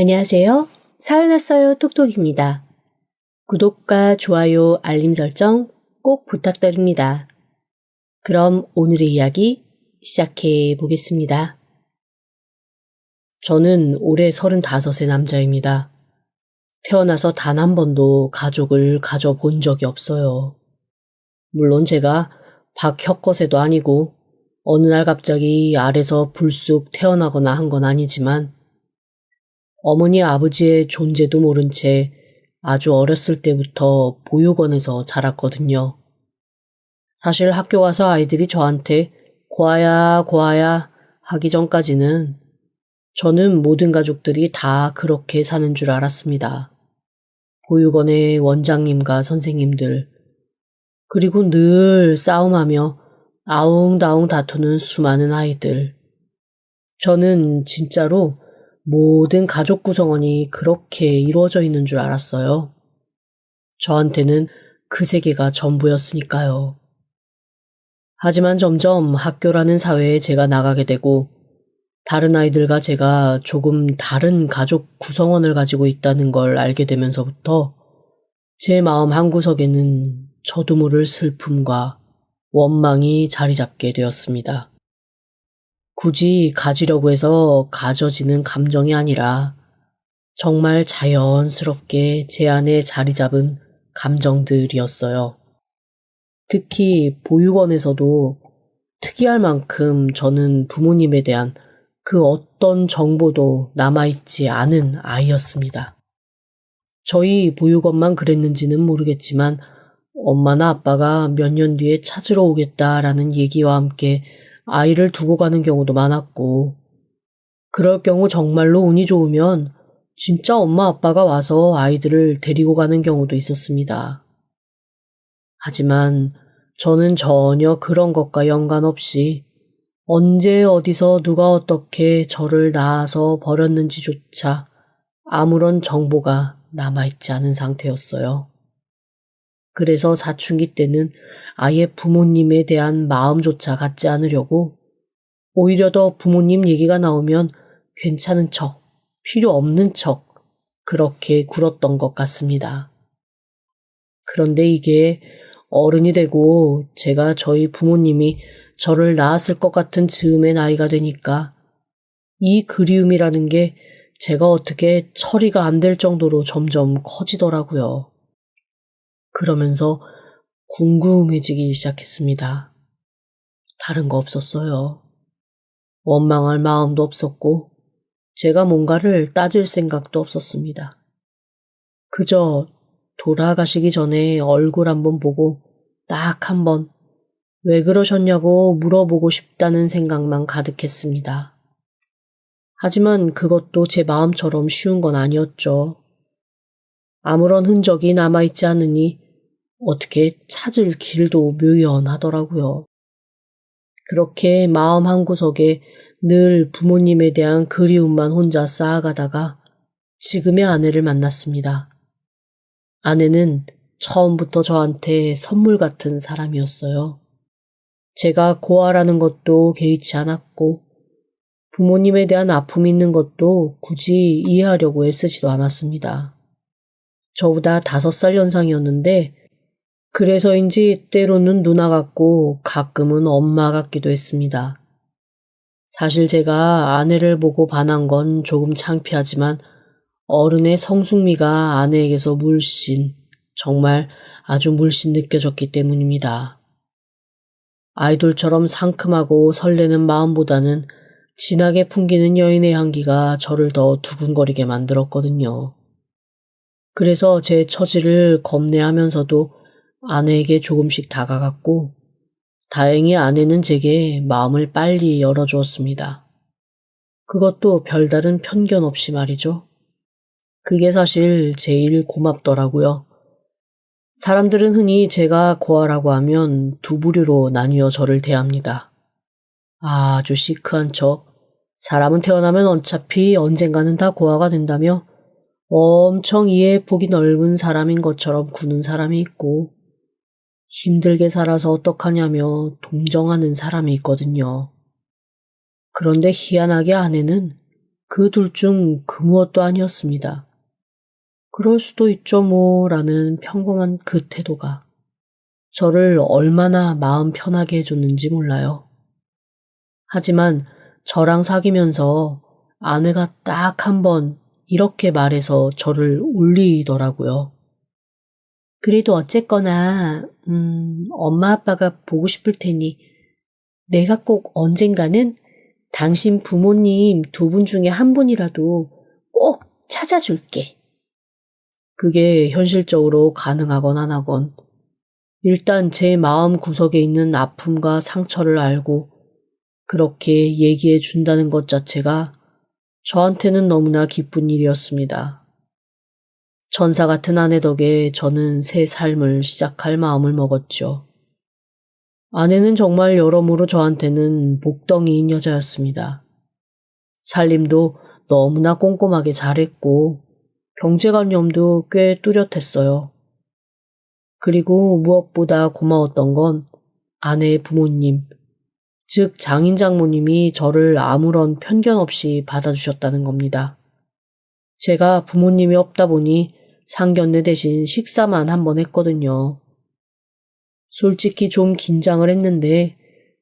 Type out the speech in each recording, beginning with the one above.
안녕하세요. 사연 왔어요 톡톡입니다. 구독과 좋아요, 알림 설정 꼭 부탁드립니다. 그럼 오늘의 이야기 시작해 보겠습니다. 저는 올해 35의 남자입니다. 태어나서 단 한 번도 가족을 가져본 적이 없어요. 물론 제가 박혁거세도 아니고 어느 날 갑자기 알에서 불쑥 태어나거나 한 건 아니지만 어머니 아버지의 존재도 모른 채 아주 어렸을 때부터 보육원에서 자랐거든요. 사실 학교 가서 아이들이 저한테 고아야 고아야 하기 전까지는 저는 모든 가족들이 다 그렇게 사는 줄 알았습니다. 보육원의 원장님과 선생님들, 그리고 늘 싸움하며 아웅다웅 다투는 수많은 아이들. 저는 진짜로 모든 가족 구성원이 그렇게 이루어져 있는 줄 알았어요. 저한테는 그 세계가 전부였으니까요. 하지만 점점 학교라는 사회에 제가 나가게 되고 다른 아이들과 제가 조금 다른 가족 구성원을 가지고 있다는 걸 알게 되면서부터 제 마음 한구석에는 저도 모를 슬픔과 원망이 자리 잡게 되었습니다. 굳이 가지려고 해서 가져지는 감정이 아니라 정말 자연스럽게 제 안에 자리 잡은 감정들이었어요. 특히 보육원에서도 특이할 만큼 저는 부모님에 대한 그 어떤 정보도 남아있지 않은 아이였습니다. 저희 보육원만 그랬는지는 모르겠지만 엄마나 아빠가 몇 년 뒤에 찾으러 오겠다라는 얘기와 함께 아이를 두고 가는 경우도 많았고, 그럴 경우 정말로 운이 좋으면 진짜 엄마 아빠가 와서 아이들을 데리고 가는 경우도 있었습니다. 하지만 저는 전혀 그런 것과 연관없이 언제 어디서 누가 어떻게 저를 낳아서 버렸는지조차 아무런 정보가 남아있지 않은 상태였어요. 그래서 사춘기 때는 아예 부모님에 대한 마음조차 갖지 않으려고 오히려 더 부모님 얘기가 나오면 괜찮은 척, 필요 없는 척 그렇게 굴었던 것 같습니다. 그런데 이게 어른이 되고 제가 저희 부모님이 저를 낳았을 것 같은 즈음의 나이가 되니까 이 그리움이라는 게 제가 어떻게 처리가 안 될 정도로 점점 커지더라고요. 그러면서 궁금해지기 시작했습니다. 다른 거 없었어요. 원망할 마음도 없었고 제가 뭔가를 따질 생각도 없었습니다. 그저 돌아가시기 전에 얼굴 한번 보고 딱 한번 왜 그러셨냐고 물어보고 싶다는 생각만 가득했습니다. 하지만 그것도 제 마음처럼 쉬운 건 아니었죠. 아무런 흔적이 남아있지 않으니 어떻게 찾을 길도 묘연하더라고요. 그렇게 마음 한구석에 늘 부모님에 대한 그리움만 혼자 쌓아가다가 지금의 아내를 만났습니다. 아내는 처음부터 저한테 선물 같은 사람이었어요. 제가 고아라는 것도 개의치 않았고 부모님에 대한 아픔이 있는 것도 굳이 이해하려고 애쓰지도 않았습니다. 저보다 5살 연상이었는데 그래서인지 때로는 누나 같고 가끔은 엄마 같기도 했습니다. 사실 제가 아내를 보고 반한 건 조금 창피하지만 어른의 성숙미가 아내에게서 물씬, 정말 아주 물씬 느껴졌기 때문입니다. 아이돌처럼 상큼하고 설레는 마음보다는 진하게 풍기는 여인의 향기가 저를 더 두근거리게 만들었거든요. 그래서 제 처지를 겁내하면서도 아내에게 조금씩 다가갔고 다행히 아내는 제게 마음을 빨리 열어주었습니다. 그것도 별다른 편견 없이 말이죠. 그게 사실 제일 고맙더라고요. 사람들은 흔히 제가 고아라고 하면 두 부류로 나뉘어 저를 대합니다. 아주 시크한 척, 사람은 태어나면 어차피 언젠가는 다 고아가 된다며 엄청 이해의 폭이 넓은 사람인 것처럼 구는 사람이 있고 힘들게 살아서 어떡하냐며 동정하는 사람이 있거든요. 그런데 희한하게 아내는 그 둘 중 그 무엇도 아니었습니다. 그럴 수도 있죠 뭐라는 평범한 그 태도가 저를 얼마나 마음 편하게 해줬는지 몰라요. 하지만 저랑 사귀면서 아내가 딱 한 번 이렇게 말해서 저를 울리더라고요. 그래도 어쨌거나 엄마 아빠가 보고 싶을 테니 내가 꼭 언젠가는 당신 부모님 두 분 중에 한 분이라도 꼭 찾아줄게. 그게 현실적으로 가능하건 안 하건 일단 제 마음 구석에 있는 아픔과 상처를 알고 그렇게 얘기해 준다는 것 자체가 저한테는 너무나 기쁜 일이었습니다. 천사 같은 아내 덕에 저는 새 삶을 시작할 마음을 먹었죠. 아내는 정말 여러모로 저한테는 복덩이인 여자였습니다. 살림도 너무나 꼼꼼하게 잘했고 경제관념도 꽤 뚜렷했어요. 그리고 무엇보다 고마웠던 건 아내의 부모님, 즉 장인 장모님이 저를 아무런 편견 없이 받아주셨다는 겁니다. 제가 부모님이 없다 보니 상견례 대신 식사만 한 번 했거든요. 솔직히 좀 긴장을 했는데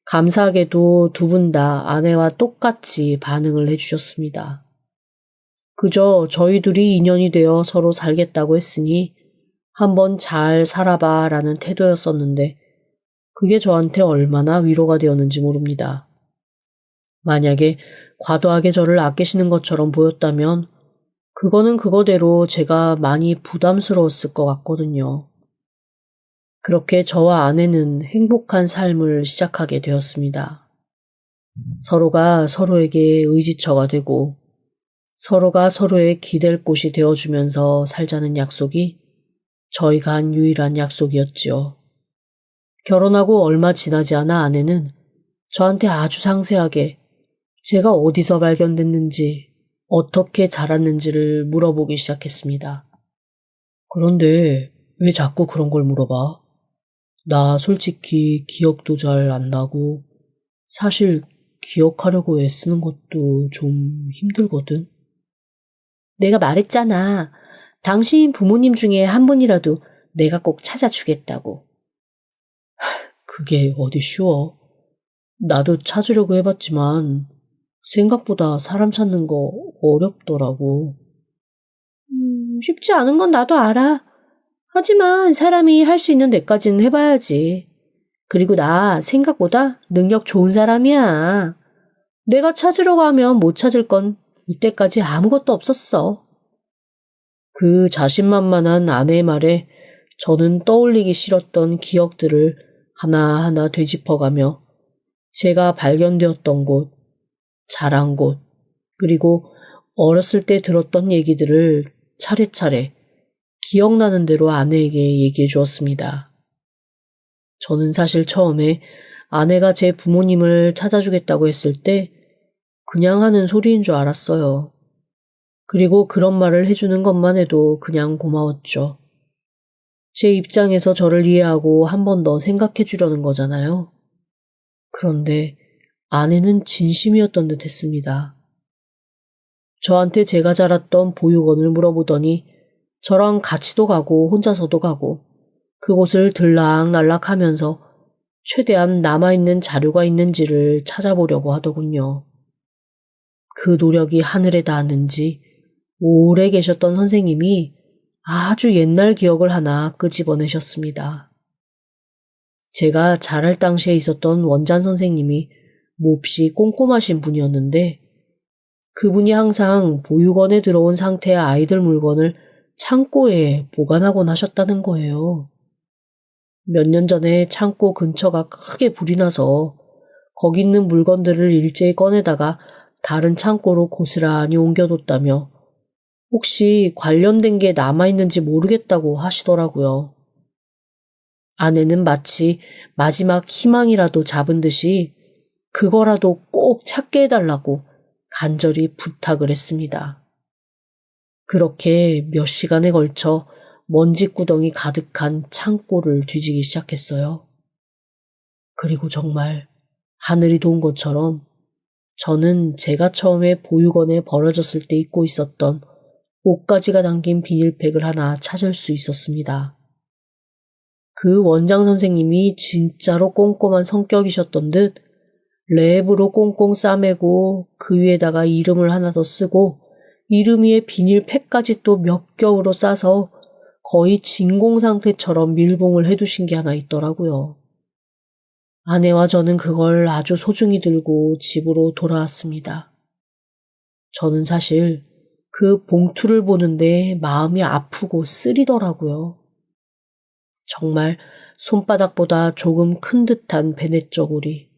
감사하게도 두 분 다 아내와 똑같이 반응을 해주셨습니다. 그저 저희 둘이 인연이 되어 서로 살겠다고 했으니 한번 잘 살아봐 라는 태도였었는데 그게 저한테 얼마나 위로가 되었는지 모릅니다. 만약에 과도하게 저를 아끼시는 것처럼 보였다면 그거는 그거대로 제가 많이 부담스러웠을 것 같거든요. 그렇게 저와 아내는 행복한 삶을 시작하게 되었습니다. 서로가 서로에게 의지처가 되고 서로가 서로의 기댈 곳이 되어주면서 살자는 약속이 저희가 한 유일한 약속이었지요. 결혼하고 얼마 지나지 않아 아내는 저한테 아주 상세하게 제가 어디서 발견됐는지 어떻게 자랐는지를 물어보기 시작했습니다. 그런데 왜 자꾸 그런 걸 물어봐? 나 솔직히 기억도 잘 안 나고 사실 기억하려고 애쓰는 것도 좀 힘들거든. 내가 말했잖아. 당신 부모님 중에 한 분이라도 내가 꼭 찾아주겠다고. 그게 어디 쉬워. 나도 찾으려고 해봤지만 생각보다 사람 찾는 거 어렵더라고. 쉽지 않은 건 나도 알아. 하지만 사람이 할 수 있는 데까지는 해봐야지. 그리고 나 생각보다 능력 좋은 사람이야. 내가 찾으러 가면 못 찾을 건 이때까지 아무것도 없었어. 그 자신만만한 아내의 말에 저는 떠올리기 싫었던 기억들을 하나하나 되짚어가며 제가 발견되었던 곳, 자란 곳, 그리고 어렸을 때 들었던 얘기들을 차례차례 기억나는 대로 아내에게 얘기해 주었습니다. 저는 사실 처음에 아내가 제 부모님을 찾아주겠다고 했을 때 그냥 하는 소리인 줄 알았어요. 그리고 그런 말을 해주는 것만 해도 그냥 고마웠죠. 제 입장에서 저를 이해하고 한 번 더 생각해 주려는 거잖아요. 그런데 아내는 진심이었던 듯 했습니다. 저한테 제가 자랐던 보육원을 물어보더니 저랑 같이도 가고 혼자서도 가고 그곳을 들락날락 하면서 최대한 남아있는 자료가 있는지를 찾아보려고 하더군요. 그 노력이 하늘에 닿았는지 오래 계셨던 선생님이 아주 옛날 기억을 하나 끄집어내셨습니다. 제가 자랄 당시에 있었던 원장 선생님이 몹시 꼼꼼하신 분이었는데 그분이 항상 보육원에 들어온 상태의 아이들 물건을 창고에 보관하곤 하셨다는 거예요. 몇 년 전에 창고 근처가 크게 불이 나서 거기 있는 물건들을 일제히 꺼내다가 다른 창고로 고스란히 옮겨뒀다며 혹시 관련된 게 남아있는지 모르겠다고 하시더라고요. 아내는 마치 마지막 희망이라도 잡은 듯이 그거라도 꼭 찾게 해달라고 간절히 부탁을 했습니다. 그렇게 몇 시간에 걸쳐 먼지구덩이 가득한 창고를 뒤지기 시작했어요. 그리고 정말 하늘이 도운 것처럼 저는 제가 처음에 보육원에 버려졌을 때 입고 있었던 옷가지가 담긴 비닐팩을 하나 찾을 수 있었습니다. 그 원장 선생님이 진짜로 꼼꼼한 성격이셨던 듯 랩으로 꽁꽁 싸매고 그 위에다가 이름을 하나 더 쓰고 이름 위에 비닐팩까지 또 몇 겹으로 싸서 거의 진공 상태처럼 밀봉을 해두신 게 하나 있더라고요. 아내와 저는 그걸 아주 소중히 들고 집으로 돌아왔습니다. 저는 사실 그 봉투를 보는데 마음이 아프고 쓰리더라고요. 정말 손바닥보다 조금 큰 듯한 베넷저고리.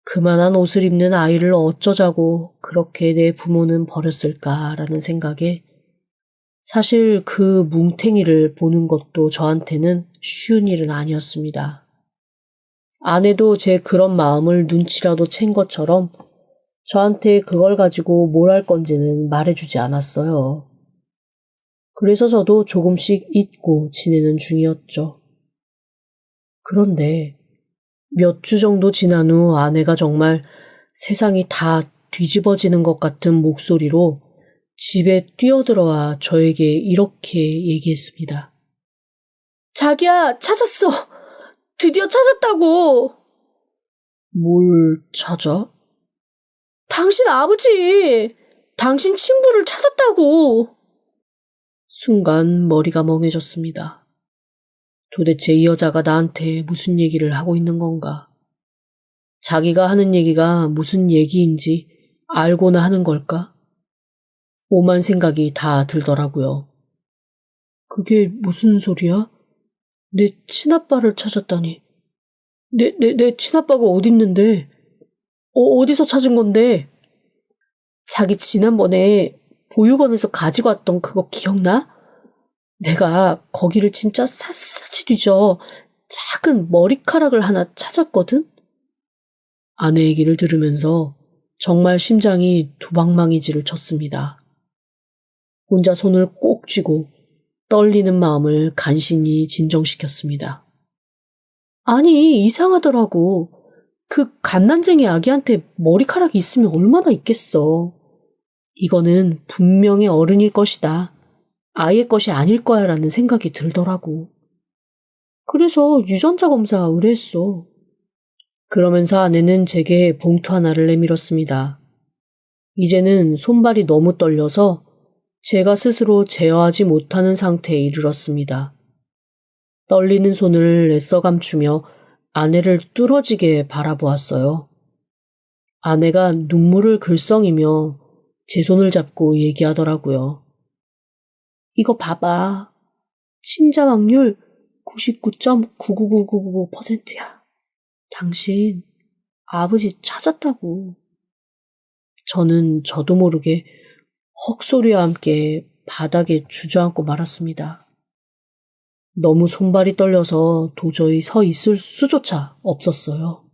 그만한 옷을 입는 아이를 어쩌자고 그렇게 내 부모는 버렸을까라는 생각에 사실 그 뭉탱이를 보는 것도 저한테는 쉬운 일은 아니었습니다. 아내도 제 그런 마음을 눈치라도 챈 것처럼 저한테 그걸 가지고 뭘 할 건지는 말해주지 않았어요. 그래서 저도 조금씩 잊고 지내는 중이었죠. 그런데 몇 주 정도 지난 후 아내가 정말 세상이 다 뒤집어지는 것 같은 목소리로 집에 뛰어들어와 저에게 이렇게 얘기했습니다. 자기야, 찾았어! 드디어 찾았다고! 뭘 찾아? 당신 아버지! 당신 친구를 찾았다고! 순간 머리가 멍해졌습니다. 도대체 이 여자가 나한테 무슨 얘기를 하고 있는 건가? 자기가 하는 얘기가 무슨 얘기인지 알고나 하는 걸까? 오만 생각이 다 들더라고요. 그게 무슨 소리야? 내 친아빠를 찾았다니. 내 친아빠가 어딨는데? 어디서 찾은 건데? 자기 지난번에 보육원에서 가지고 왔던 그거 기억나? 내가 거기를 진짜 샅샅이 뒤져 작은 머리카락을 하나 찾았거든? 아내 얘기를 들으면서 정말 심장이 두방망이질을 쳤습니다. 혼자 손을 꼭 쥐고 떨리는 마음을 간신히 진정시켰습니다. 아니, 이상하더라고. 그 갓난쟁이 아기한테 머리카락이 있으면 얼마나 있겠어. 이거는 분명히 어른일 것이다. 아이의 것이 아닐 거야 라는 생각이 들더라고. 그래서 유전자 검사 의뢰했어. 그러면서 아내는 제게 봉투 하나를 내밀었습니다. 이제는 손발이 너무 떨려서 제가 스스로 제어하지 못하는 상태에 이르렀습니다. 떨리는 손을 애써 감추며 아내를 뚫어지게 바라보았어요. 아내가 눈물을 글썽이며 제 손을 잡고 얘기하더라고요. 이거 봐봐. 침자 확률 99.99999%야. 당신 아버지 찾았다고. 저는 저도 모르게 헉소리와 함께 바닥에 주저앉고 말았습니다. 너무 손발이 떨려서 도저히 서 있을 수조차 없었어요.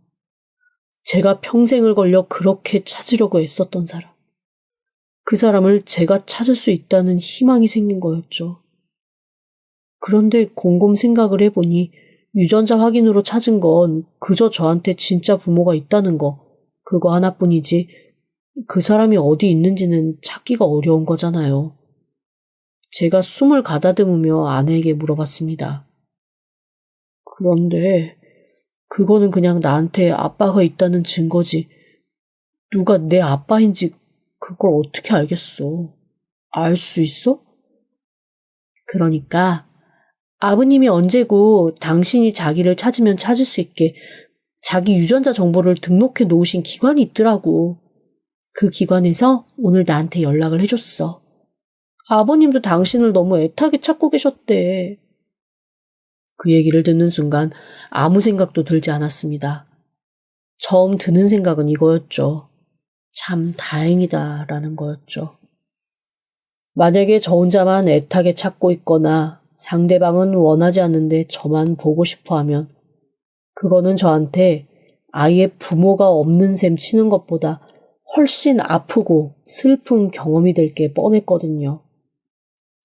제가 평생을 걸려 그렇게 찾으려고 애썼던 사람. 그 사람을 제가 찾을 수 있다는 희망이 생긴 거였죠. 그런데 곰곰 생각을 해보니 유전자 확인으로 찾은 건 그저 저한테 진짜 부모가 있다는 거, 그거 하나뿐이지 그 사람이 어디 있는지는 찾기가 어려운 거잖아요. 제가 숨을 가다듬으며 아내에게 물어봤습니다. 그런데 그거는 그냥 나한테 아빠가 있다는 증거지. 누가 내 아빠인지 그걸 어떻게 알겠어? 알 수 있어? 그러니까 아버님이 언제고 당신이 자기를 찾으면 찾을 수 있게 자기 유전자 정보를 등록해 놓으신 기관이 있더라고. 그 기관에서 오늘 나한테 연락을 해줬어. 아버님도 당신을 너무 애타게 찾고 계셨대. 그 얘기를 듣는 순간 아무 생각도 들지 않았습니다. 처음 드는 생각은 이거였죠. 참 다행이다라는 거였죠. 만약에 저 혼자만 애타게 찾고 있거나 상대방은 원하지 않는데 저만 보고 싶어 하면 그거는 저한테 아이의 부모가 없는 셈 치는 것보다 훨씬 아프고 슬픈 경험이 될 게 뻔했거든요.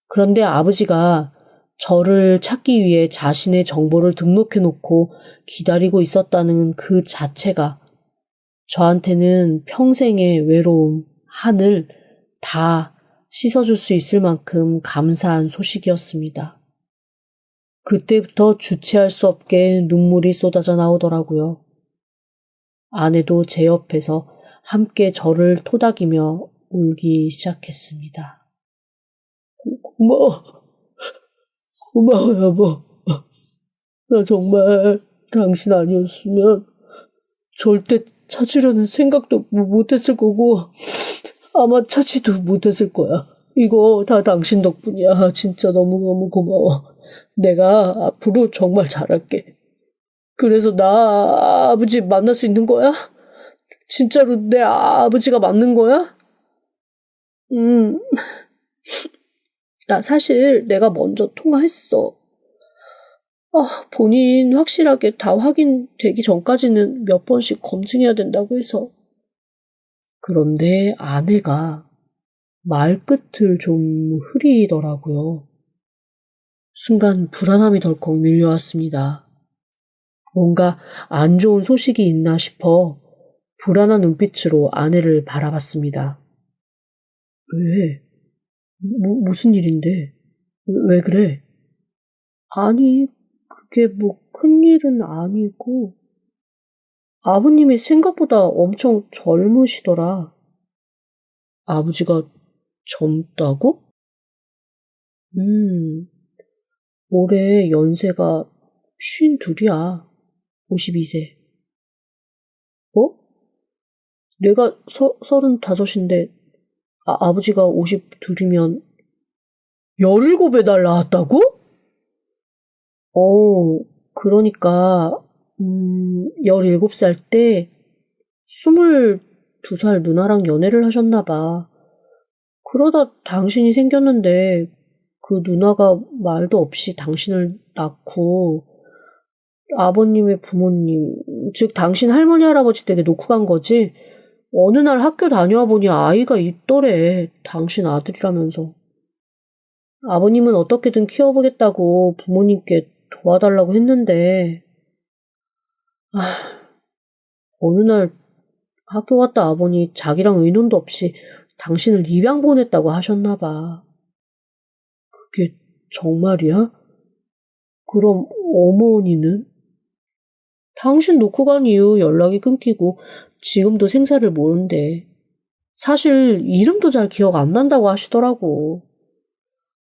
그런데 아버지가 저를 찾기 위해 자신의 정보를 등록해놓고 기다리고 있었다는 그 자체가 저한테는 평생의 외로움, 한을 다 씻어줄 수 있을 만큼 감사한 소식이었습니다. 그때부터 주체할 수 없게 눈물이 쏟아져 나오더라고요. 아내도 제 옆에서 함께 저를 토닥이며 울기 시작했습니다. 고마워 여보. 나 정말 당신 아니었으면 절대 찾으려는 생각도 못했을 거고 아마 찾지도 못했을 거야. 이거 다 당신 덕분이야. 진짜 너무너무 고마워. 내가 앞으로 정말 잘할게. 그래서 나 아버지 만날 수 있는 거야? 진짜로 내 아버지가 맞는 거야? 나 사실 내가 먼저 통화했어. 본인 확실하게 다 확인되기 전까지는 몇 번씩 검증해야 된다고 해서. 그런데 아내가 말끝을 좀 흐리더라고요. 순간 불안함이 덜컥 밀려왔습니다. 뭔가 안 좋은 소식이 있나 싶어 불안한 눈빛으로 아내를 바라봤습니다. 왜? 무슨 일인데? 왜 그래? 아니, 그게 뭐 큰일은 아니고 아버님이 생각보다 엄청 젊으시더라. 아버지가 젊다고? 올해 연세가 52이야. 52세. 내가 35인데 아버지가 52이면 17에 낳았다고? 그러니까 17살 때 22살 누나랑 연애를 하셨나 봐. 그러다 당신이 생겼는데 그 누나가 말도 없이 당신을 낳고 아버님의 부모님, 즉 당신 할머니 할아버지 댁에 놓고 간 거지. 어느 날 학교 다녀와 보니 아이가 있더래. 당신 아들이라면서. 아버님은 어떻게든 키워보겠다고 부모님께 도와달라고 했는데 어느 날 학교 갔다 와보니 자기랑 의논도 없이 당신을 입양 보냈다고 하셨나 봐. 그게 정말이야? 그럼 어머니는? 당신 놓고 간 이후 연락이 끊기고 지금도 생사를 모른대. 사실 이름도 잘 기억 안 난다고 하시더라고.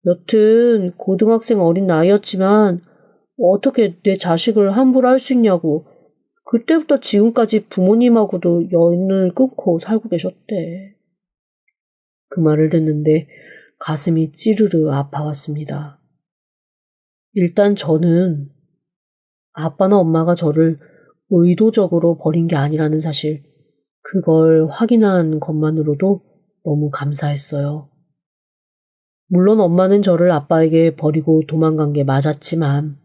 여튼 고등학생 어린 나이였지만 어떻게 내 자식을 함부로 할 수 있냐고 그때부터 지금까지 부모님하고도 연을 끊고 살고 계셨대. 그 말을 듣는데 가슴이 찌르르 아파왔습니다. 일단 저는 아빠나 엄마가 저를 의도적으로 버린 게 아니라는 사실, 그걸 확인한 것만으로도 너무 감사했어요. 물론 엄마는 저를 아빠에게 버리고 도망간 게 맞았지만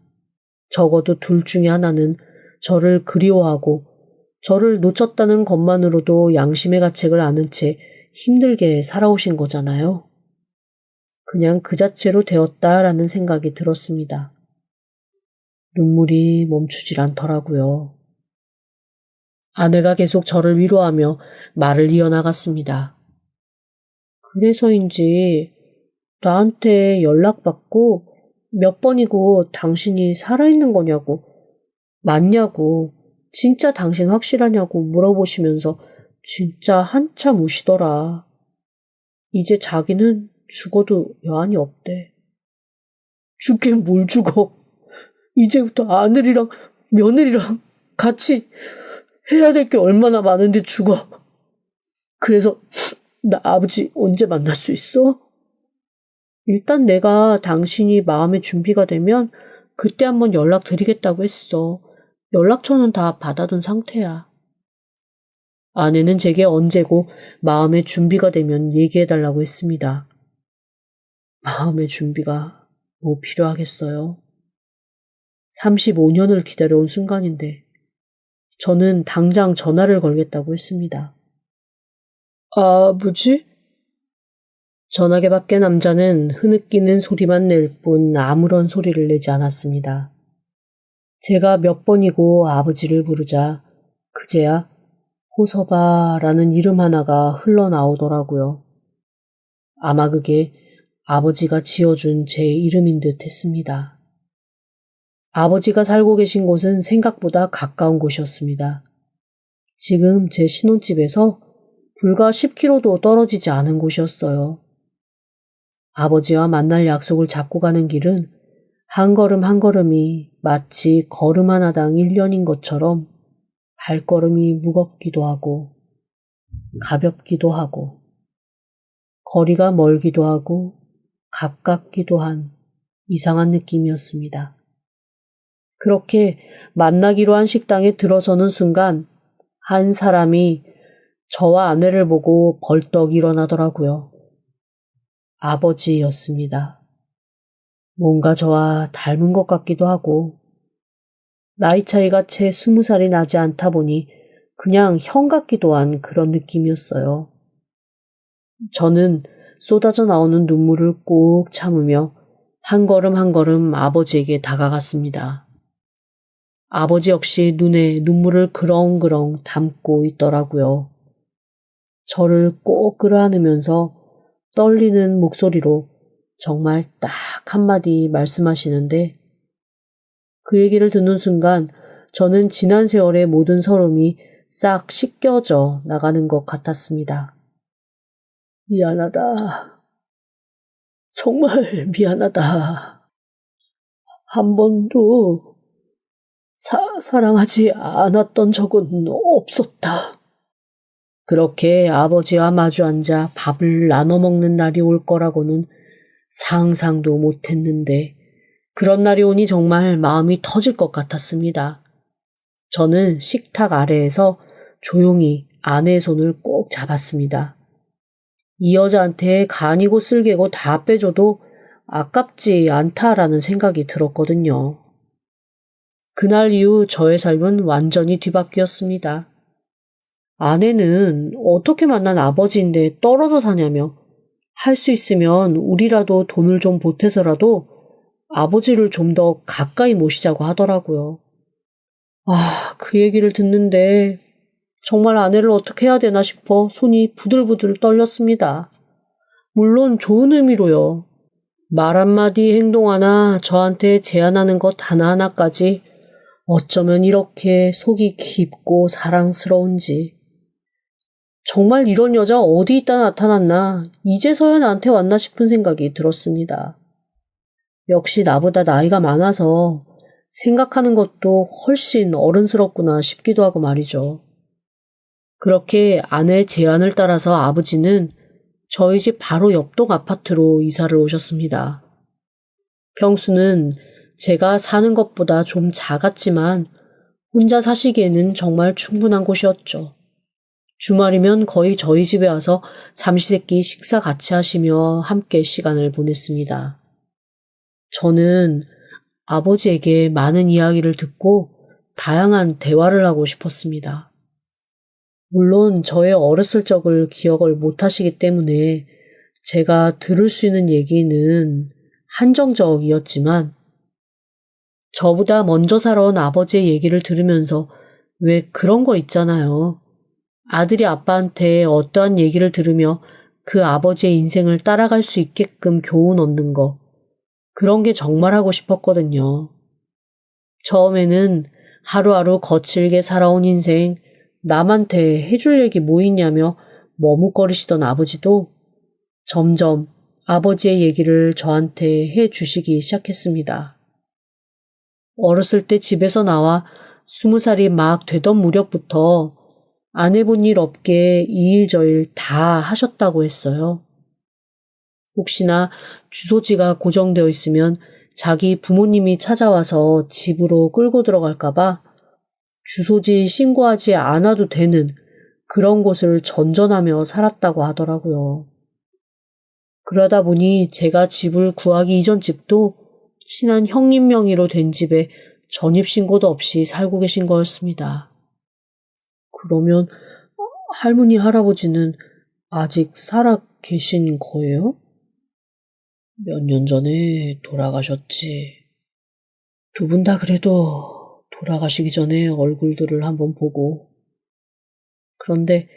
적어도 둘 중에 하나는 저를 그리워하고 저를 놓쳤다는 것만으로도 양심의 가책을 아는 채 힘들게 살아오신 거잖아요. 그냥 그 자체로 되었다라는 생각이 들었습니다. 눈물이 멈추질 않더라고요. 아내가 계속 저를 위로하며 말을 이어나갔습니다. 그래서인지 나한테 연락받고 몇 번이고 당신이 살아있는 거냐고, 맞냐고, 진짜 당신 확실하냐고 물어보시면서 진짜 한참 우시더라. 이제 자기는 죽어도 여한이 없대. 죽긴 뭘 죽어. 이제부터 아들이랑 며느리랑 같이 해야 될 게 얼마나 많은데 죽어. 그래서 나 아버지 언제 만날 수 있어? 일단 내가 당신이 마음의 준비가 되면 그때 한번 연락드리겠다고 했어. 연락처는 다 받아둔 상태야. 아내는 제게 언제고 마음의 준비가 되면 얘기해달라고 했습니다. 마음의 준비가 뭐 필요하겠어요. 35년을 기다려온 순간인데 저는 당장 전화를 걸겠다고 했습니다. 아버지? 전화기 밖의 남자는 흐느끼는 소리만 낼 뿐 아무런 소리를 내지 않았습니다. 제가 몇 번이고 아버지를 부르자 그제야 호서바라는 이름 하나가 흘러나오더라고요. 아마 그게 아버지가 지어준 제 이름인 듯 했습니다. 아버지가 살고 계신 곳은 생각보다 가까운 곳이었습니다. 지금 제 신혼집에서 불과 10km도 떨어지지 않은 곳이었어요. 아버지와 만날 약속을 잡고 가는 길은 한 걸음 한 걸음이 마치 걸음 하나당 1년인 것처럼 발걸음이 무겁기도 하고 가볍기도 하고 거리가 멀기도 하고 가깝기도 한 이상한 느낌이었습니다. 그렇게 만나기로 한 식당에 들어서는 순간 한 사람이 저와 아내를 보고 벌떡 일어나더라고요. 아버지였습니다. 뭔가 저와 닮은 것 같기도 하고 나이 차이가 채 20살이 나지 않다 보니 그냥 형 같기도 한 그런 느낌이었어요. 저는 쏟아져 나오는 눈물을 꾹 참으며 한 걸음 한 걸음 아버지에게 다가갔습니다. 아버지 역시 눈에 눈물을 그렁그렁 담고 있더라고요. 저를 꼭 끌어안으면서 떨리는 목소리로 정말 딱 한마디 말씀하시는데 그 얘기를 듣는 순간 저는 지난 세월의 모든 서름이 싹 씻겨져 나가는 것 같았습니다. 미안하다. 정말 미안하다. 한 번도 사랑하지 않았던 적은 없었다. 그렇게 아버지와 마주 앉아 밥을 나눠 먹는 날이 올 거라고는 상상도 못했는데 그런 날이 오니 정말 마음이 터질 것 같았습니다. 저는 식탁 아래에서 조용히 아내의 손을 꼭 잡았습니다. 이 여자한테 간이고 쓸개고 다 빼줘도 아깝지 않다라는 생각이 들었거든요. 그날 이후 저의 삶은 완전히 뒤바뀌었습니다. 아내는 어떻게 만난 아버지인데 떨어져 사냐며 할 수 있으면 우리라도 돈을 좀 보태서라도 아버지를 좀 더 가까이 모시자고 하더라고요. 그 얘기를 듣는데 정말 아내를 어떻게 해야 되나 싶어 손이 부들부들 떨렸습니다. 물론 좋은 의미로요. 말 한마디 행동 하나 저한테 제안하는 것 하나하나까지 어쩌면 이렇게 속이 깊고 사랑스러운지. 정말 이런 여자 어디 있다 나타났나 이제서야 나한테 왔나 싶은 생각이 들었습니다. 역시 나보다 나이가 많아서 생각하는 것도 훨씬 어른스럽구나 싶기도 하고 말이죠. 그렇게 아내의 제안을 따라서 아버지는 저희 집 바로 옆동 아파트로 이사를 오셨습니다. 평수는 제가 사는 것보다 좀 작았지만 혼자 사시기에는 정말 충분한 곳이었죠. 주말이면 거의 저희 집에 와서 삼시세끼 식사 같이 하시며 함께 시간을 보냈습니다. 저는 아버지에게 많은 이야기를 듣고 다양한 대화를 하고 싶었습니다. 물론 저의 어렸을 적을 기억을 못하시기 때문에 제가 들을 수 있는 얘기는 한정적이었지만 저보다 먼저 살아온 아버지의 얘기를 들으면서 왜 그런 거 있잖아요. 아들이 아빠한테 어떠한 얘기를 들으며 그 아버지의 인생을 따라갈 수 있게끔 교훈 얻는 거. 그런 게 정말 하고 싶었거든요. 처음에는 하루하루 거칠게 살아온 인생 남한테 해줄 얘기 뭐 있냐며 머뭇거리시던 아버지도 점점 아버지의 얘기를 저한테 해주시기 시작했습니다. 어렸을 때 집에서 나와 20살이 막 되던 무렵부터 안 해본 일 없게 이 일 저 일 다 하셨다고 했어요. 혹시나 주소지가 고정되어 있으면 자기 부모님이 찾아와서 집으로 끌고 들어갈까봐 주소지 신고하지 않아도 되는 그런 곳을 전전하며 살았다고 하더라고요. 그러다 보니 제가 집을 구하기 이전 집도 친한 형님 명의로 된 집에 전입신고도 없이 살고 계신 거였습니다. 그러면 할머니, 할아버지는 아직 살아 계신 거예요? 몇 년 전에 돌아가셨지. 두 분 다 그래도 돌아가시기 전에 얼굴들을 한번 보고 그런데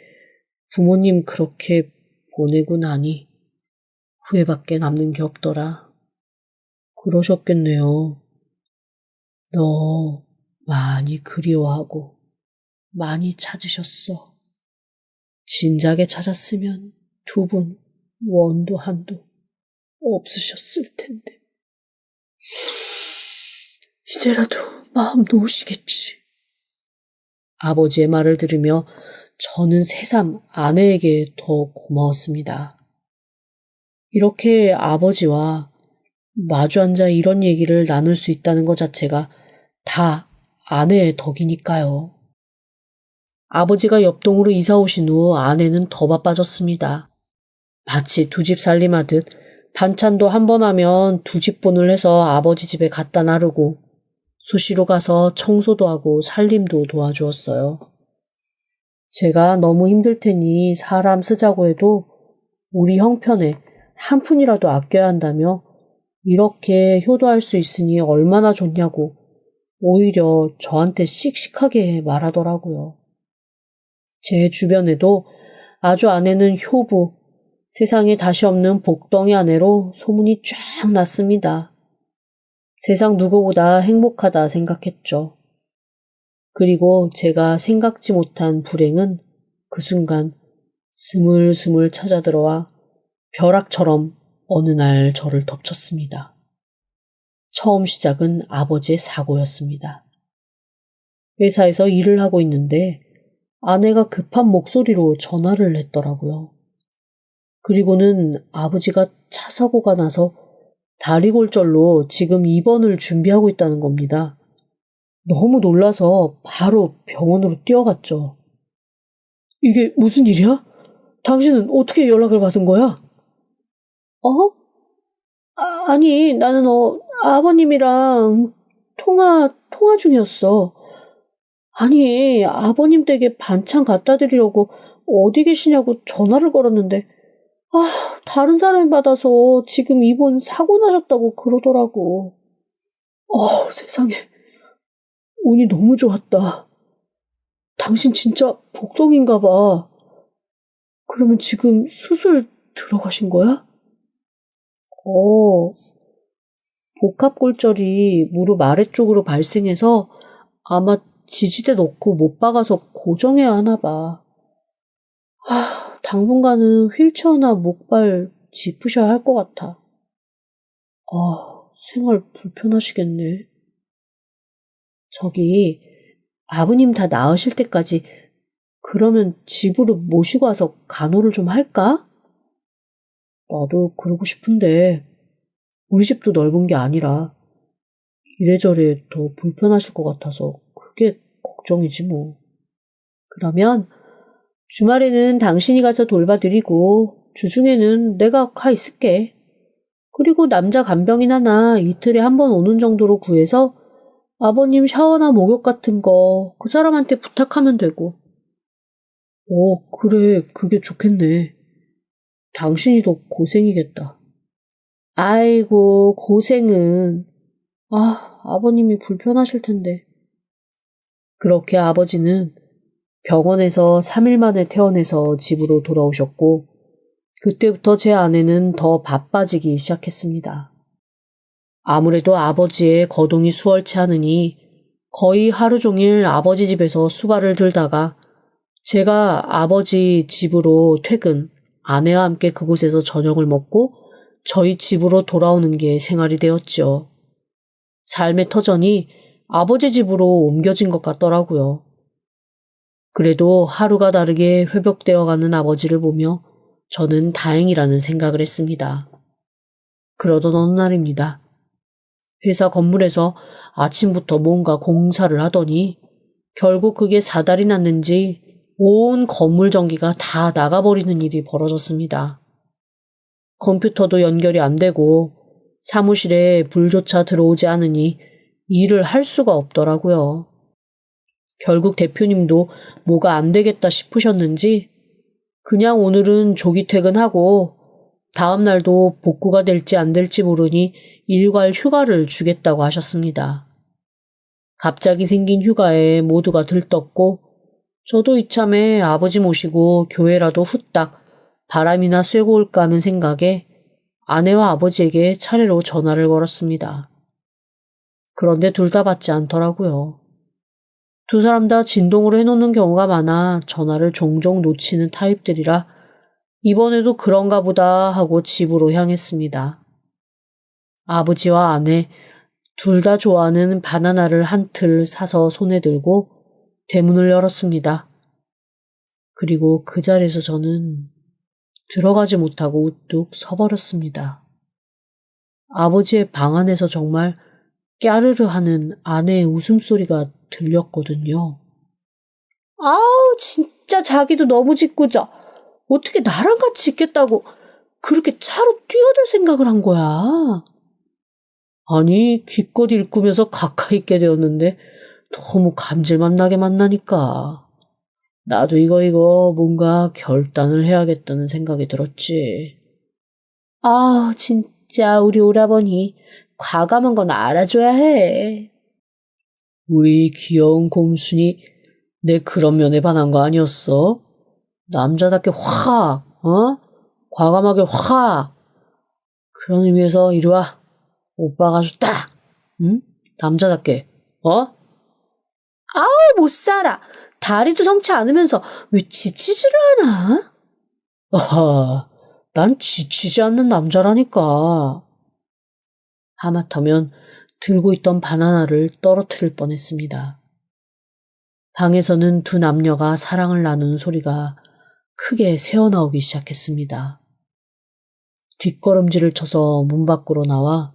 부모님 그렇게 보내고 나니 후회밖에 남는 게 없더라. 그러셨겠네요. 너 많이 그리워하고 많이 찾으셨어. 진작에 찾았으면 두 분 원도 한도 없으셨을 텐데. 이제라도 마음 놓으시겠지. 아버지의 말을 들으며 저는 새삼 아내에게 더 고마웠습니다. 이렇게 아버지와 마주 앉아 이런 얘기를 나눌 수 있다는 것 자체가 다 아내의 덕이니까요. 아버지가 옆동으로 이사 오신 후 아내는 더 바빠졌습니다. 마치 두 집 살림하듯 반찬도 한 번 하면 두 집 분을 해서 아버지 집에 갖다 나르고 수시로 가서 청소도 하고 살림도 도와주었어요. 제가 너무 힘들 테니 사람 쓰자고 해도 우리 형편에 한 푼이라도 아껴야 한다며 이렇게 효도할 수 있으니 얼마나 좋냐고 오히려 저한테 씩씩하게 말하더라고요. 제 주변에도 아주 아내는 효부, 세상에 다시 없는 복덩이 아내로 소문이 쫙 났습니다. 세상 누구보다 행복하다 생각했죠. 그리고 제가 생각지 못한 불행은 그 순간 스물스물 찾아들어와 벼락처럼 어느 날 저를 덮쳤습니다. 처음 시작은 아버지의 사고였습니다. 회사에서 일을 하고 있는데 아내가 급한 목소리로 전화를 했더라고요. 그리고는 아버지가 차 사고가 나서 다리골절로 지금 입원을 준비하고 있다는 겁니다. 너무 놀라서 바로 병원으로 뛰어갔죠. 이게 무슨 일이야? 당신은 어떻게 연락을 받은 거야? 아니, 나는 아버님이랑 통화 중이었어. 아니, 아버님 댁에 반찬 갖다 드리려고 어디 계시냐고 전화를 걸었는데, 다른 사람이 받아서 지금 입원 사고 나셨다고 그러더라고. 세상에. 운이 너무 좋았다. 당신 진짜 복덩인가 봐. 그러면 지금 수술 들어가신 거야? 복합골절이 무릎 아래쪽으로 발생해서 아마 지지대 넣고 못 박아서 고정해야 하나 봐. 당분간은 휠체어나 목발 짚으셔야 할 것 같아. 생활 불편하시겠네. 저기 아버님 다 나으실 때까지 그러면 집으로 모시고 와서 간호를 좀 할까? 나도 그러고 싶은데 우리 집도 넓은 게 아니라 이래저래 더 불편하실 것 같아서 그게 걱정이지 뭐. 그러면 주말에는 당신이 가서 돌봐드리고 주중에는 내가 가 있을게. 그리고 남자 간병인 하나 이틀에 한 번 오는 정도로 구해서 아버님 샤워나 목욕 같은 거 그 사람한테 부탁하면 되고. 그래, 그게 좋겠네. 당신이 더 고생이겠다. 아이고, 고생은. 아버님이 불편하실 텐데. 그렇게 아버지는 병원에서 3일 만에 퇴원해서 집으로 돌아오셨고, 그때부터 제 아내는 더 바빠지기 시작했습니다. 아무래도 아버지의 거동이 수월치 않으니 거의 하루 종일 아버지 집에서 수발을 들다가 제가 아버지 집으로 퇴근, 아내와 함께 그곳에서 저녁을 먹고 저희 집으로 돌아오는 게 생활이 되었죠. 삶의 터전이 아버지 집으로 옮겨진 것 같더라고요. 그래도 하루가 다르게 회복되어가는 아버지를 보며 저는 다행이라는 생각을 했습니다. 그러던 어느 날입니다. 회사 건물에서 아침부터 뭔가 공사를 하더니 결국 그게 사달이 났는지 온 건물 전기가 다 나가버리는 일이 벌어졌습니다. 컴퓨터도 연결이 안 되고 사무실에 불조차 들어오지 않으니 일을 할 수가 없더라고요. 결국 대표님도 뭐가 안 되겠다 싶으셨는지 그냥 오늘은 조기 퇴근하고 다음 날도 복구가 될지 안 될지 모르니 일괄 휴가를 주겠다고 하셨습니다. 갑자기 생긴 휴가에 모두가 들떴고 저도 이참에 아버지 모시고 교회라도 후딱 바람이나 쐬고 올까 하는 생각에 아내와 아버지에게 차례로 전화를 걸었습니다. 그런데 둘 다 받지 않더라고요. 두 사람 다 진동으로 해놓는 경우가 많아 전화를 종종 놓치는 타입들이라 이번에도 그런가 보다 하고 집으로 향했습니다. 아버지와 아내 둘 다 좋아하는 바나나를 한 틀 사서 손에 들고 대문을 열었습니다. 그리고 그 자리에서 저는 들어가지 못하고 우뚝 서버렸습니다. 아버지의 방 안에서 정말 깨르르 하는 아내의 웃음소리가 들렸거든요. 아우, 진짜 자기도 너무 짓궂어. 어떻게 나랑 같이 있겠다고 그렇게 차로 뛰어들 생각을 한 거야. 아니, 기껏 일꾸면서 가까이 있게 되었는데 너무 감질만 나게 만나니까. 나도 이거 뭔가 결단을 해야겠다는 생각이 들었지. 아, 진짜 우리 오라버니 과감한 건 알아줘야 해. 우리 귀여운 곰순이 내 그런 면에 반한 거 아니었어? 남자답게 확, 과감하게 확. 그런 의미에서 이리 와. 오빠가 아주 딱, 응? 남자답게, 아우, 못 살아. 다리도 성치 않으면서 왜 지치지를 않아? 난 지치지 않는 남자라니까. 하마터면 들고 있던 바나나를 떨어뜨릴 뻔했습니다. 방에서는 두 남녀가 사랑을 나누는 소리가 크게 새어나오기 시작했습니다. 뒷걸음질을 쳐서 문 밖으로 나와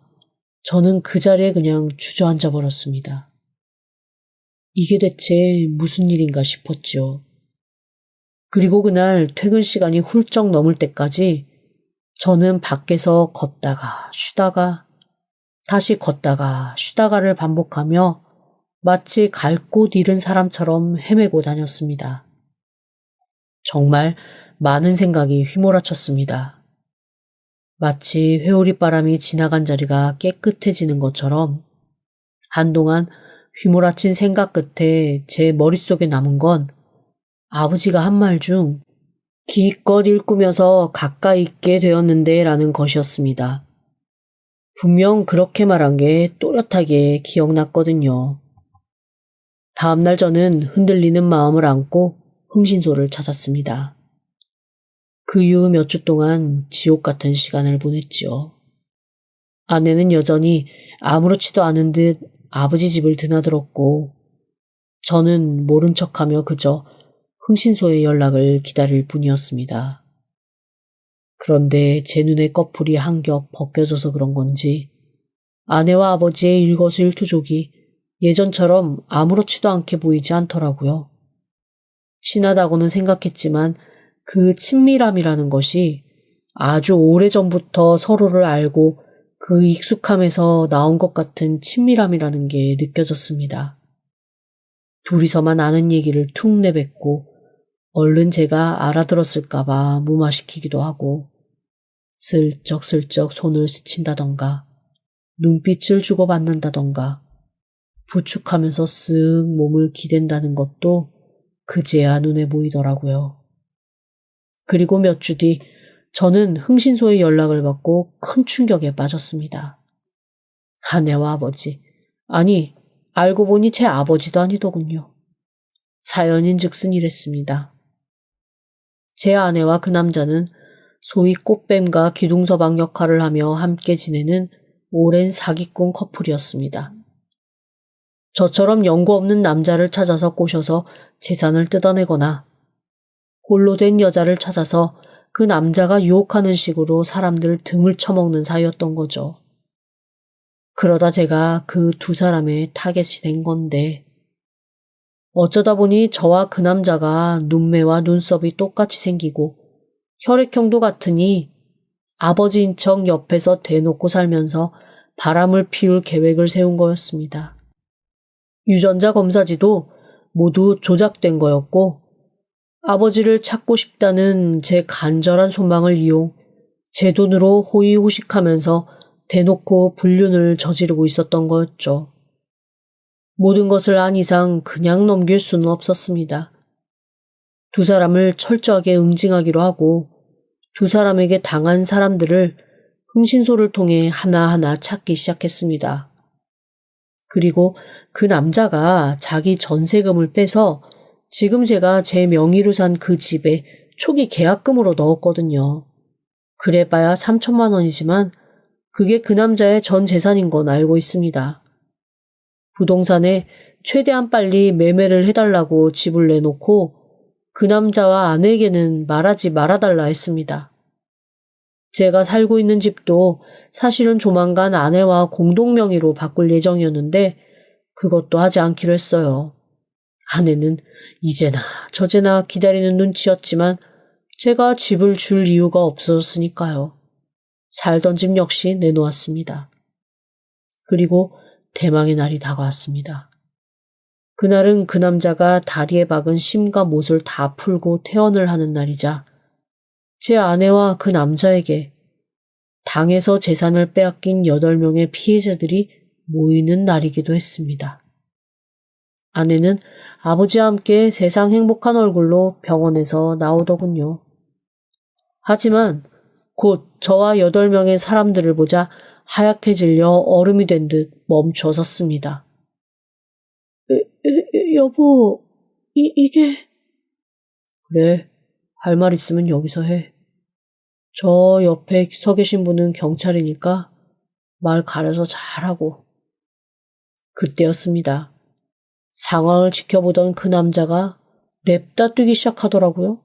저는 그 자리에 그냥 주저앉아 버렸습니다. 이게 대체 무슨 일인가 싶었죠. 그리고 그날 퇴근 시간이 훌쩍 넘을 때까지 저는 밖에서 걷다가 쉬다가 다시 걷다가 쉬다가를 반복하며 마치 갈 곳 잃은 사람처럼 헤매고 다녔습니다. 정말 많은 생각이 휘몰아쳤습니다. 마치 회오리바람이 지나간 자리가 깨끗해지는 것처럼 한동안 휘몰아친 생각 끝에 제 머릿속에 남은 건 아버지가 한 말 중 기껏 일꾸면서 가까이 있게 되었는데 라는 것이었습니다. 분명 그렇게 말한 게 또렷하게 기억났거든요. 다음날 저는 흔들리는 마음을 안고 흥신소를 찾았습니다. 그 이후 몇 주 동안 지옥 같은 시간을 보냈지요. 아내는 여전히 아무렇지도 않은 듯 아버지 집을 드나들었고 저는 모른 척하며 그저 흥신소의 연락을 기다릴 뿐이었습니다. 그런데 제 눈의 꺼풀이 한 겹 벗겨져서 그런 건지 아내와 아버지의 일거수일투족이 예전처럼 아무렇지도 않게 보이지 않더라고요. 친하다고는 생각했지만 그 친밀함이라는 것이 아주 오래전부터 서로를 알고 그 익숙함에서 나온 것 같은 친밀함이라는 게 느껴졌습니다. 둘이서만 아는 얘기를 툭 내뱉고 얼른 제가 알아들었을까봐 무마시키기도 하고 슬쩍슬쩍 손을 스친다던가 눈빛을 주고받는다던가 부축하면서 쓱 몸을 기댄다는 것도 그제야 눈에 보이더라고요. 그리고 몇 주 뒤 저는 흥신소의 연락을 받고 큰 충격에 빠졌습니다. 아내와 아버지, 아니 알고 보니 제 아버지도 아니더군요. 사연인즉슨 이랬습니다. 제 아내와 그 남자는 소위 꽃뱀과 기둥서방 역할을 하며 함께 지내는 오랜 사기꾼 커플이었습니다. 저처럼 연고 없는 남자를 찾아서 꼬셔서 재산을 뜯어내거나 홀로 된 여자를 찾아서 그 남자가 유혹하는 식으로 사람들 등을 쳐먹는 사이였던 거죠. 그러다 제가 그 두 사람의 타겟이 된 건데 어쩌다 보니 저와 그 남자가 눈매와 눈썹이 똑같이 생기고 혈액형도 같으니 아버지인 척 옆에서 대놓고 살면서 바람을 피울 계획을 세운 거였습니다. 유전자 검사지도 모두 조작된 거였고 아버지를 찾고 싶다는 제 간절한 소망을 이용 제 돈으로 호의호식하면서 대놓고 불륜을 저지르고 있었던 거였죠. 모든 것을 안 이상 그냥 넘길 수는 없었습니다. 두 사람을 철저하게 응징하기로 하고 두 사람에게 당한 사람들을 흥신소를 통해 하나하나 찾기 시작했습니다. 그리고 그 남자가 자기 전세금을 빼서 지금 제가 제 명의로 산 그 집에 초기 계약금으로 넣었거든요. 그래봐야 3천만 원이지만 그게 그 남자의 전 재산인 건 알고 있습니다. 부동산에 최대한 빨리 매매를 해달라고 집을 내놓고 그 남자와 아내에게는 말하지 말아달라 했습니다. 제가 살고 있는 집도 사실은 조만간 아내와 공동 명의로 바꿀 예정이었는데 그것도 하지 않기로 했어요. 아내는 이제나 저제나 기다리는 눈치였지만 제가 집을 줄 이유가 없어졌으니까요. 살던 집 역시 내놓았습니다. 그리고 대망의 날이 다가왔습니다. 그날은 그 남자가 다리에 박은 심과 못을 다 풀고 퇴원을 하는 날이자 제 아내와 그 남자에게 당에서 재산을 빼앗긴 8명의 피해자들이 모이는 날이기도 했습니다. 아내는 아버지와 함께 세상 행복한 얼굴로 병원에서 나오더군요. 하지만 곧 저와 8명의 사람들을 보자 하얗게 질려 얼음이 된 듯 멈춰 섰습니다. 여보, 이게... 그래, 할 말 있으면 여기서 해. 저 옆에 서 계신 분은 경찰이니까 말 가려서 잘하고. 그때였습니다. 상황을 지켜보던 그 남자가 냅다 뛰기 시작하더라고요.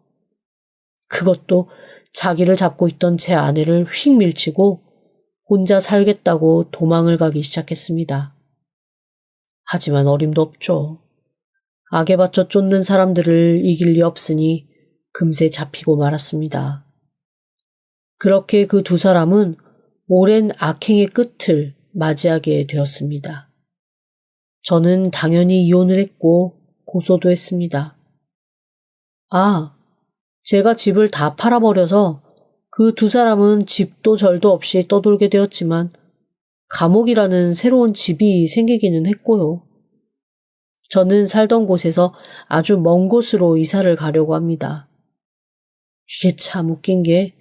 그것도 자기를 잡고 있던 제 아내를 휙 밀치고 혼자 살겠다고 도망을 가기 시작했습니다. 하지만 어림도 없죠. 악에 받쳐 쫓는 사람들을 이길 리 없으니 금세 잡히고 말았습니다. 그렇게 그 두 사람은 오랜 악행의 끝을 맞이하게 되었습니다. 저는 당연히 이혼을 했고 고소도 했습니다. 제가 집을 다 팔아버려서 그 두 사람은 집도 절도 없이 떠돌게 되었지만 감옥이라는 새로운 집이 생기기는 했고요. 저는 살던 곳에서 아주 먼 곳으로 이사를 가려고 합니다. 이게 참 웃긴 게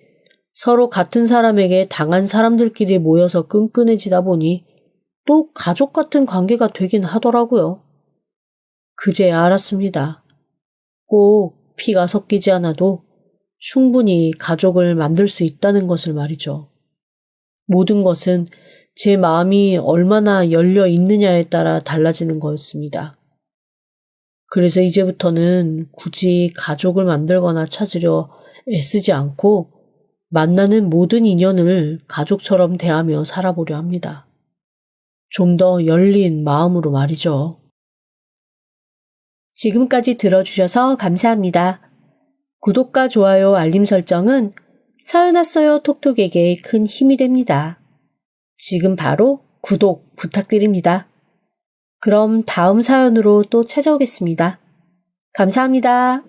서로 같은 사람에게 당한 사람들끼리 모여서 끈끈해지다 보니 또 가족 같은 관계가 되긴 하더라고요. 그제야 알았습니다. 꼭 피가 섞이지 않아도 충분히 가족을 만들 수 있다는 것을 말이죠. 모든 것은 제 마음이 얼마나 열려 있느냐에 따라 달라지는 거였습니다. 그래서 이제부터는 굳이 가족을 만들거나 찾으려 애쓰지 않고 만나는 모든 인연을 가족처럼 대하며 살아보려 합니다. 좀 더 열린 마음으로 말이죠. 지금까지 들어주셔서 감사합니다. 구독과 좋아요, 알림 설정은 사연 왔어요 톡톡에게 큰 힘이 됩니다. 지금 바로 구독 부탁드립니다. 그럼 다음 사연으로 또 찾아오겠습니다. 감사합니다.